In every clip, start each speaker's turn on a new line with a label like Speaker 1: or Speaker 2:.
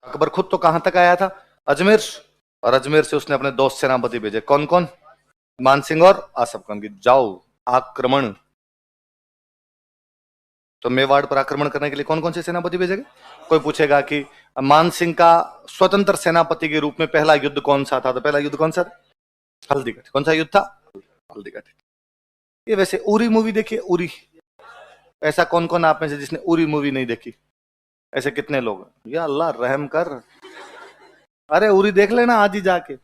Speaker 1: अकबर खुद तो कहां तक आया था? अजमेर। और अजमेर से उसने अपने दोस्त सेनापति भेजे, कौन कौन? मान सिंह और आसफ खान की, जाओ आक्रमण। तो मेवाड़ पर आक्रमण करने के लिए कौन कौन से सेनापति भेजेंगे? कोई पूछेगा कि मान सिंह का स्वतंत्र सेनापति के रूप में पहला युद्ध कौन सा था? तो पहला युद्ध कौन सा था? हल्दीघाटी। कौन सा युद्ध था? हल्दीघाटी। ये वैसे उरी मूवी देखिए, उरी। ऐसा कौन कौन आप में से जिसने उरी मूवी नहीं देखी? ऐसे कितने लोग हैं? या अल्लाह रहम कर। अरे उरी देख लेना आज ही जाके,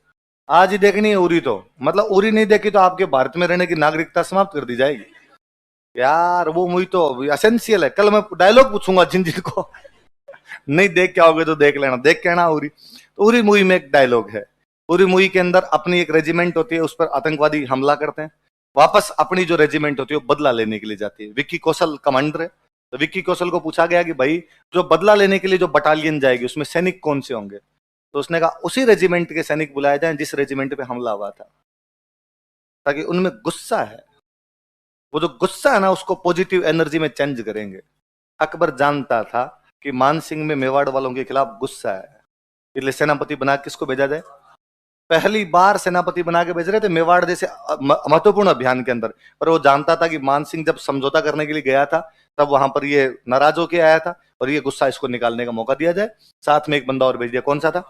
Speaker 1: आज ही देखनी है उरी। तो मतलब उरी नहीं देखी तो आपके भारत में रहने की नागरिकता समाप्त कर दी जाएगी यार। वो मूवी तो एसेंशियल है। कल मैं डायलॉग पूछूंगा जिन जिनको नहीं देख के आओगे तो देख लेना, देख के आना उरी। तो उरी मूवी में एक डायलॉग है, उरी मूवी के अंदर अपनी एक रेजिमेंट होती है, उस पर आतंकवादी हमला करते हैं, वापस अपनी जो रेजिमेंट होती है वो बदला लेने के लिए जाती है। विक्की कौशल कमांडर है। तो विक्की कौशल को पूछा गया कि भाई जो बदला लेने के लिए जो बटालियन जाएगी उसमें सैनिक कौन से होंगे? तो उसने कहा उसी रेजिमेंट के सैनिक बुलाए जाएं जिस रेजिमेंट पे हमला हुआ था, ताकि उनमें गुस्सा है, वो जो गुस्सा है ना उसको पॉजिटिव एनर्जी में चेंज करेंगे। अकबर जानता था कि मान सिंह में मेवाड़ वालों के खिलाफ गुस्सा है, इसलिए सेनापति बना किसको भेजा जाए? पहली बार सेनापति बना के भेज रहे थे मेवाड़ जैसे महत्वपूर्ण अभियान के अंदर। पर वो जानता था कि मान सिंह जब समझौता करने के लिए गया था तब वहां पर ये नाराज होके आया था, और ये गुस्सा इसको निकालने का मौका दिया जाए। साथ में एक बंदा और भेज दिया, कौन सा था?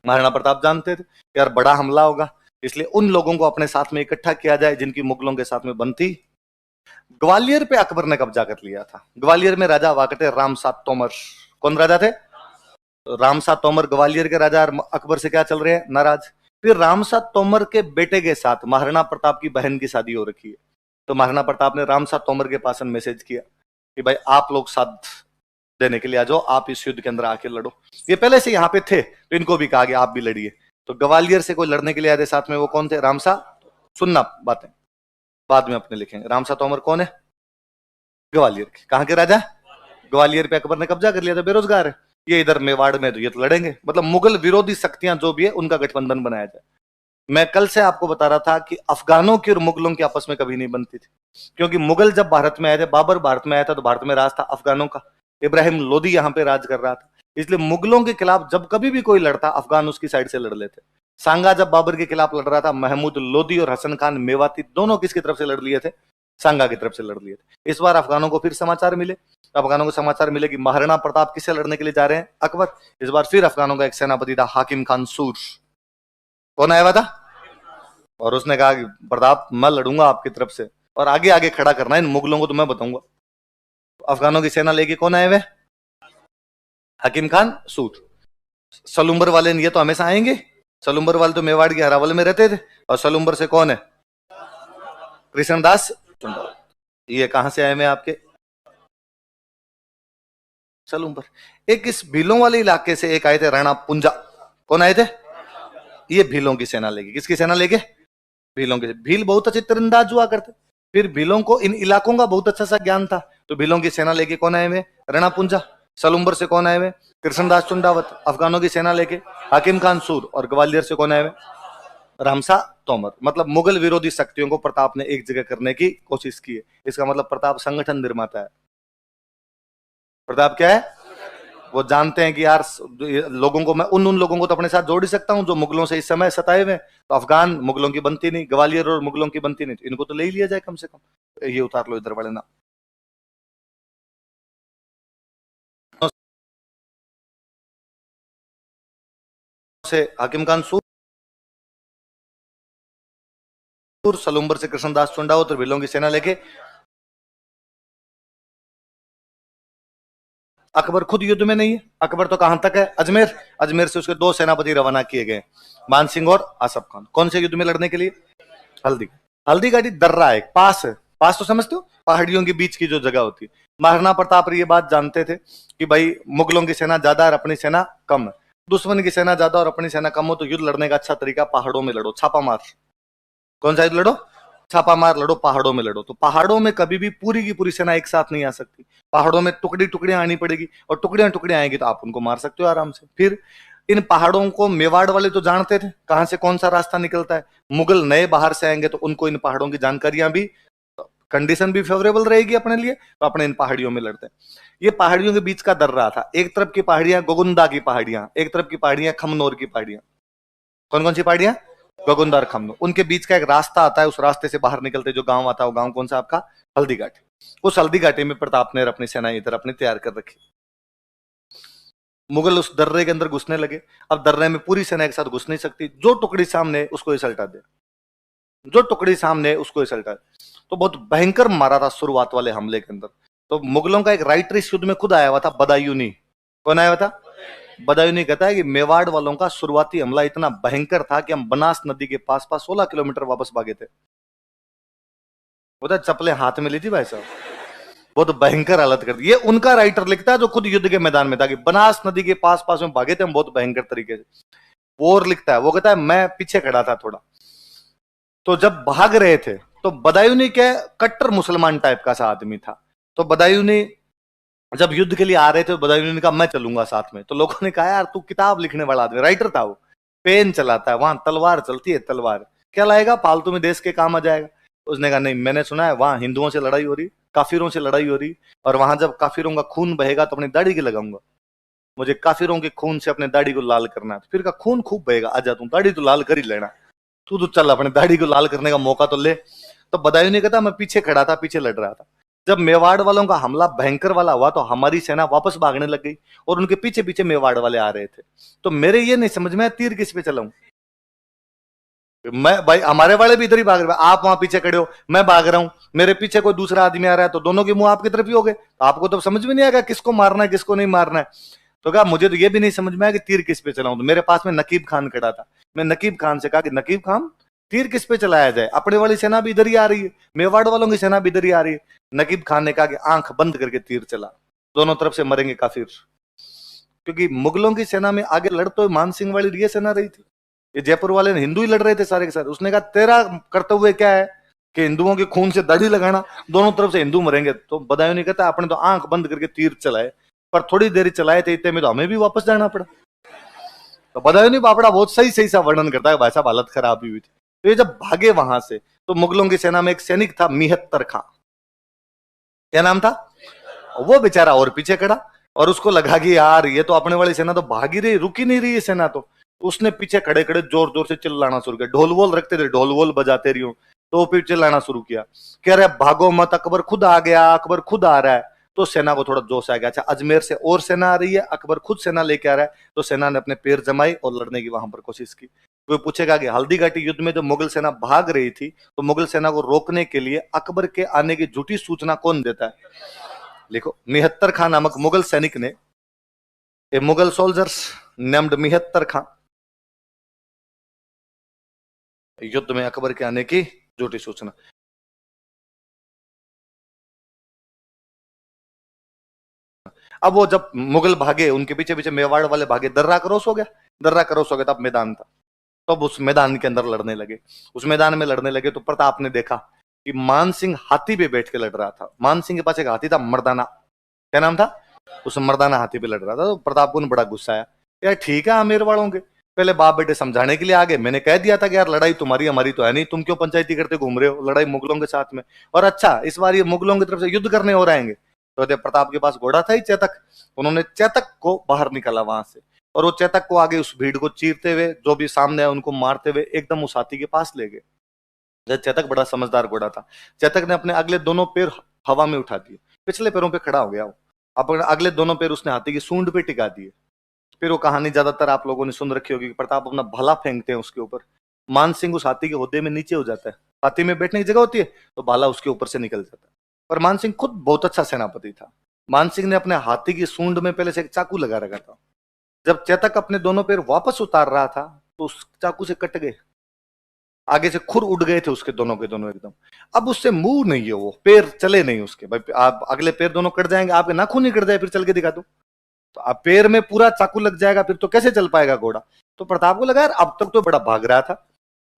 Speaker 1: महाराणा प्रताप जानते थे यार बड़ा हमला होगा, इसलिए उन लोगों को अपने साथ में इकट्ठा किया जाए जिनकी मुगलों के साथ में बनती। ग्वालियर पे अकबर ने कब्जा कर लिया था। ग्वालियर में राजा हुआ करते रामसात तोमर। कौन राजा थे? रामसात तोमर ग्वालियर के राजा। अकबर से क्या चल रहे हैं? नाराज। फिर रामसात तोमर के बेटे के साथ महाराणा प्रताप की बहन की शादी हो रखी है। तो महाराणा प्रताप ने रामसात तोमर के पास मैसेज किया कि भाई आप लोग साथ देने के लिए आ जाओ, आप इस युद्ध के अंदर आके लड़ो। ये पहले से यहाँ पे थे तो इनको भी कहा गया आप भी लड़िए। तो ग्वालियर से कोई लड़ने के लिए आए थे साथ में, वो कौन थे? रामसा। सुनना बातें बाद में अपने लिखेंगे। रामसा तोमर कौन है? ग्वालियर के। कहां के राजा? ग्वालियर पे अकबर ने कब्जा कर लिया था, बेरोजगार है ये इधर मेवाड़ में, तो ये तो लड़ेंगे। मतलब मुगल विरोधी शक्तियां जो भी है उनका गठबंधन बनाया जाए। मैं कल से आपको बता रहा था कि अफगानों की और मुगलों की आपस में कभी नहीं बनती थी, क्योंकि मुगल जब भारत में आए थे, बाबर भारत में आया था तो भारत में राज था अफगानों का। इब्राहिम लोदी यहां पे राज कर रहा था, इसलिए मुगलों के खिलाफ जब कभी भी कोई लड़ता अफगान उसकी साइड से लड़ लेते। सांगा जब बाबर के खिलाफ लड़ रहा था, महमूद लोदी और हसन खान मेवाती दोनों किसकी तरफ से लड़ लिए थे? सांगा की तरफ से लड़ लिए थे। इस बार अफगानों को फिर समाचार मिले, अफगानों को समाचार मिले कि महाराणा प्रताप किससे लड़ने के लिए जा रहे हैं? अकबर। इस बार फिर अफगानों का एक सेनापति था हाकिम खान सूर। कौन आया हुआ था? और उसने कहा कि प्रताप मैं लड़ूंगा आपकी तरफ से, और आगे आगे खड़ा करना है इन मुगलों को, तो मैं बताऊंगा। अफगानों की सेना लेके कौन आए हुए? हकीम खान सूर। सलुम्बर वाले ये तो हमेशा आएंगे, सलुम्बर वाले तो मेवाड़ के हरावल में रहते थे। और सलुम्बर से कौन है? कृष्णदास चुंडाल। ये कहां से आए हुए आपके? सलुम्बर। एक इस भीलों वाले इलाके से एक आए थे राणा पुंजा। कौन आए थे? ये भीलों की सेना लेके। किसकी सेना लेके? भीलों के। भील बहुत अच्छे तीरंदाज हुआ करते, फिर भीलों को इन इलाकों का बहुत अच्छा सा ज्ञान था, तो भीलों की सेना लेके कौन आए हुए? राणा पुंजा। सलुम्बर से कौन आए हुए? कृष्णदास चुंडावत। अफगानों की सेना लेके हाकिम खान सूर। और ग्वालियर से कौन आए हुए? रामसा तोमर। मतलब मुगल विरोधी शक्तियों को प्रताप ने एक जगह करने की कोशिश की है। इसका मतलब प्रताप संगठन निर्माता है। प्रताप क्या है? वो जानते हैं कि यार लोगों को मैं उन लोगों को तो अपने साथ जोड़ ही सकता हूं जो मुगलों से इस समय सताए हुए। तो अफगान मुगलों की बनती नहीं, ग्वालियर और मुगलों की बनती नहीं, तो इनको तो ले ही लिया जाए कम से कम। ये उतार लो इधर वाले ना। से हाकिम खान सूर, सलुम्बर से कृष्णदास चुंडावत और भीलों की सेना लेके अकबर खुद युद्ध में नहीं है। अकबर तो कहां तक है? अजमेर। अजमेर से उसके दो सेनापति रवाना किए गए, मान सिंह और आसफ खान। कौन से युद्ध में लड़ने के लिए? हल्दी। हल्दी घाटी दर्रा है, पास है। पास तो समझते हो, पहाड़ियों के बीच की जो जगह होती है। महाराणा प्रताप ये बात जानते थे कि भाई मुगलों की सेना ज्यादा और अपनी सेना कम है। दुश्मन की सेना ज्यादा और अपनी सेना कम हो तो युद्ध लड़ने का अच्छा तरीका पहाड़ों में लड़ो, छापा मार। कौन सा युद्ध लड़ो? छापा मार लड़ो, पहाड़ों में लड़ो। तो पहाड़ों में कभी भी पूरी की पूरी सेना एक साथ नहीं आ सकती, पहाड़ों में टुकड़ी टुकड़ियां आनी पड़ेगी, और टुकड़ियां टुकड़ियां आएंगी तो आप उनको मार सकते हो आराम से। फिर इन पहाड़ों को मेवाड़ वाले तो जानते थे कहां से कौन सा रास्ता निकलता है। मुगल नए बाहर से आएंगे तो उनको इन पहाड़ों की जानकारियां भी कंडीशन भी फेवरेबल रहेगी अपने लिए, तो अपने इन पहाड़ियों में लड़ते हैं। ये पहाड़ियों के बीच का दर्रा था, एक तरफ की पहाड़ियां गोगुंदा की पहाड़ियां, एक तरफ की पहाड़ियां खमनोर की पहाड़ियां। कौन कौन सी पहाड़ियां? गोगुंदा और खमनोर। उनके बीच का एक रास्ता आता है, उस रास्ते से बाहर निकलते जो गांव आता है, वो गांव कौन सा आपका? हल्दी घाटी। उस हल्दी घाटी में प्रताप ने अपनी सेना इधर अपनी तैयार कर रखी। मुगल उस दर्रे के अंदर घुसने लगे। अब दर्रे में पूरी सेना एक साथ घुस नहीं सकती, जो टुकड़ी सामने उसको सल्टा दे, जो टुकड़ी सामने उसको सल्टा दे। तो बहुत भयंकर मारा था शुरुआत वाले हमले के अंदर। तो मुगलों का एक राइटर इस युद्ध में खुद आया हुआ था, बदायूनी। कौन आया हुआ था? बदायूनी कहता है कि मेवाड़ वालों का शुरुआती हमला इतना भयंकर था कि हम बनास नदी के पास पास 16 किलोमीटर वापस भागे थे। चप्पलें हाथ में ली थी भाई साहब, बहुत भयंकर हालत कर दी। ये उनका राइटर लिखता है जो खुद युद्ध के मैदान में था कि बनास नदी के पास पास में भागे थे हम बहुत भयंकर तरीके से। वो और लिखता है, वो कहता है मैं पीछे खड़ा था थोड़ा, तो जब भाग रहे थे तो बदायूनी क्या कट्टर मुसलमान टाइप का सा आदमी था। तो बदायूनी जब युद्ध के लिए आ रहे थे, बदायूनी ने कहा मैं चलूंगा साथ में। तो लोगों ने कहा यार तू किताब लिखने वाला आदमी, राइटर था वो, पेन चलाता है, वहां तलवार चलती है, तलवार क्या लाएगा, फालतू में देश के काम आ जाएगा। उसने कहा नहीं, मैंने सुना है वहां हिंदुओं से लड़ाई हो रही, काफिरों से लड़ाई हो रही, और वहां जब काफिरों का खून बहेगा तो अपनी दाढ़ी के लगाऊंगा, मुझे काफिरों के खून से अपने दाढ़ी को लाल करना है। फिर का खून खूब बहेगा, आजा तू दाढ़ी तो लाल कर ही लेना, तू तो चल अपने दाढ़ी को लाल करने का मौका तो ले। तो बदायूं ने कहा मैं पीछे खड़ा था, पीछे लड़ रहा था। जब मेवाड़ वालों का हमला भयंकर वाला हुआ तो हमारी सेना वापस भागने लग गई और उनके पीछे पीछे मेवाड़ वाले आ रहे थे। तो मेरे ये नहीं समझ में तीर किस पे चलाऊं, मैं भाई हमारे वाले भी इधर ही भाग रहे हैं, आप वहां पीछे खड़े हो, मैं भाग रहा हूं, मेरे पीछे कोई दूसरा आदमी आ रहा है तो दोनों के मुंह आपकी तरफ ही हो गए, तो आपको तो समझ में नहीं आएगा किसको मारना है किसको नहीं मारना है। तो कहा मुझे तो ये भी नहीं समझ में आया कि तीर किस पे चलाऊं। तो मेरे पास में नकीब खान खड़ा था, मैं नकीब खान से कहा कि नकीब खान तीर किस पे चलाया जाए, अपने वाली सेना भी इधर ही आ रही है, मेवाड़ वालों की सेना भी इधर ही आ रही है। नकीब खान ने कहा कि आंख बंद करके तीर चला, दोनों तरफ से मरेंगे काफिर। क्योंकि मुगलों की सेना में आगे लड़ तो मान सिंह वाली ये सेना रही थी, ये जयपुर वाले हिंदू ही लड़ रहे थे सारे के सारे। उसने कहा तेरा कर्तव्य क्या है कि हिंदुओं के खून से दाढ़ी लगाना, दोनों तरफ से हिंदू मरेंगे। तो बदायूं ने कहता अपने तो आंख बंद करके तीर चलाए, पर थोड़ी देर चलाए थे, इतने में तो हमें भी वापस जाना पड़ा। तो बदायूं बापड़ा बहुत सही सही सा वर्णन करता है, भाई साहब हालत खराब हुई थी। तो ये जब भागे वहां से तो मुगलों की सेना में एक सैनिक था मिहत्तर खां, क्या नाम था, वो बेचारा और पीछे खड़ा, और उसको लगा कि यार ये तो अपने वाली सेना तो भाग ही रही, रुक ही नहीं रही है सेना। तो उसने पीछे खड़े खड़े जोर जोर से चिल्लाना शुरू किया, ढोल वोल रखते थे, ढोल वोल बजाते रही हूं, तो फिर चिल्लाना शुरू किया, कह रहे भागो मत, अकबर खुद आ गया, अकबर खुद आ रहा है। तो सेना को थोड़ा जोश आ गया, अच्छा अजमेर से और सेना आ रही है, अकबर खुद सेना लेके आ रहा है। तो सेना ने अपने पैर जमाई और लड़ने की वहां पर कोशिश की। कोई पूछेगा कि हल्दी घाटी युद्ध में जो मुगल सेना भाग रही थी, तो मुगल सेना को रोकने के लिए अकबर के आने की झूठी सूचना कौन देता है? लिखो, मिहत्तर खां नामक मुगल सैनिक ने, ए मुगल सोल्जर्स नेम्ड मिहत्तर खां, युद्ध में अकबर के आने की झूठी सूचना। अब वो जब मुगल भागे, उनके पीछे पीछे मेवाड़ वाले भागे, दर्रा क्रॉस हो गया, दर्रा क्रॉस हो गया, तब मैदान था। तब उस मैदान के अंदर लड़ने लगे, उस मैदान में लड़ने लगे। तो प्रताप ने देखा कि मान सिंह हाथी पे बैठ के लड़ रहा था। मान सिंह के पास एक हाथी था, मर्दाना, क्या नाम था, उस मर्दाना हाथी पे लड़ रहा था। तो प्रताप को बड़ा गुस्सा आया, यार ठीक है आमेर वालों के पहले बाप बेटे समझाने के लिए आगे, मैंने कह दिया था कि यार लड़ाई तुम्हारी हमारी तो है नहीं, तुम क्यों पंचायती करते घूम रहे हो, लड़ाई मुगलों के साथ में, और अच्छा इस बार ये मुगलों की तरफ से युद्ध करने और आएंगे। तो प्रताप के पास घोड़ा था ही चेतक, उन्होंने चेतक को बाहर निकाला वहां से, और वो चेतक को आगे उस भीड़ को चीरते हुए, जो भी सामने है उनको मारते हुए एकदम उस हाथी के पास ले गए। चेतक बड़ा समझदार घोड़ा था, चेतक ने अपने अगले दोनों पैर हवा में उठा दिए, पिछले पैरों पे खड़ा हो गया वो, अपने अगले दोनों पैर उसने हाथी की सूंड पे टिका दिए। फिर वो कहानी ज्यादातर आप लोगों ने सुन रखी होगी, प्रताप अपना भाला फेंकते हैं उसके ऊपर, मान सिंह उस हाथी के होदे में नीचे हो जाता है, हाथी में बैठने की जगह होती है, तो भाला उसके ऊपर से निकल जाता है। पर मान सिंह खुद बहुत अच्छा सेनापति था। मान सिंह ने अपने हाथी की सूंड में पहले से एक चाकू लगा रखा था, जब चेतक अपने दोनों पैर वापस उतार रहा था तो उस चाकू से कट गए, आगे से खुर उड़ गए थे उसके दोनों के दोनों एकदम। अब उससे मुंह नहीं है, वो पैर चले नहीं उसके, भाई आप अगले पैर दोनों कट जाएंगे, आपके नाखून नहीं कट जाए फिर चल के दिखा दो, तो अब पैर में पूरा चाकू लग जाएगा फिर तो कैसे चल पाएगा घोड़ा। तो प्रताप को लगा यार अब तक तो बड़ा भाग रहा था,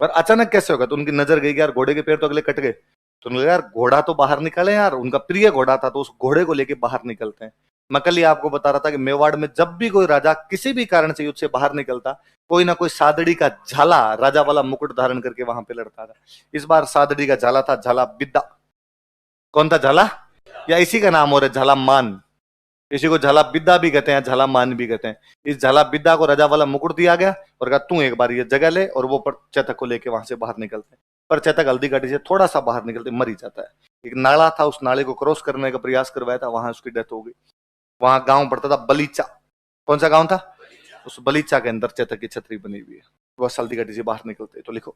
Speaker 1: पर अचानक कैसे होगा। तो उनकी नजर गई यार घोड़े के पैर तो अगले कट गए, तो उन्होंने यार घोड़ा तो बाहर निकले यार, उनका प्रिय घोड़ा था, तो उस घोड़े को लेके बाहर निकलते हैं। मैं कल ही आपको बता रहा था कि मेवाड़ में जब भी कोई राजा किसी भी कारण से युद्ध से बाहर निकलता, कोई ना कोई सादड़ी का झाला राजा वाला मुकुट धारण करके वहां पे लड़ता था। इस बार सादड़ी का झाला था, झाला बिद्दा, कौन था, झाला? या इसी का नाम और है झाला मान। इसी को झाला बिद्दा भी कहते हैं, झाला मान भी कहते हैं। इस झाला बिद्दा को राजा वाला मुकुट दिया गया और कहा तू एक बार ये जगह ले, और वो पर चेतक को लेके वहां से बाहर निकलते हैं। पर चेतक हल्दी घाटी से थोड़ा सा बाहर निकलते मर ही जाता है। एक नाला था, उस नाले को क्रॉस करने का प्रयास करवाया था, वहां उसकी डेथ हो गई। वहां गांव पड़ता था बलीचा। कौन सा गांव था? उस बलीचा के अंदर चेतक की छतरी बनी हुई है। वह हल्दी घाटी से बाहर निकलते, तो लिखो।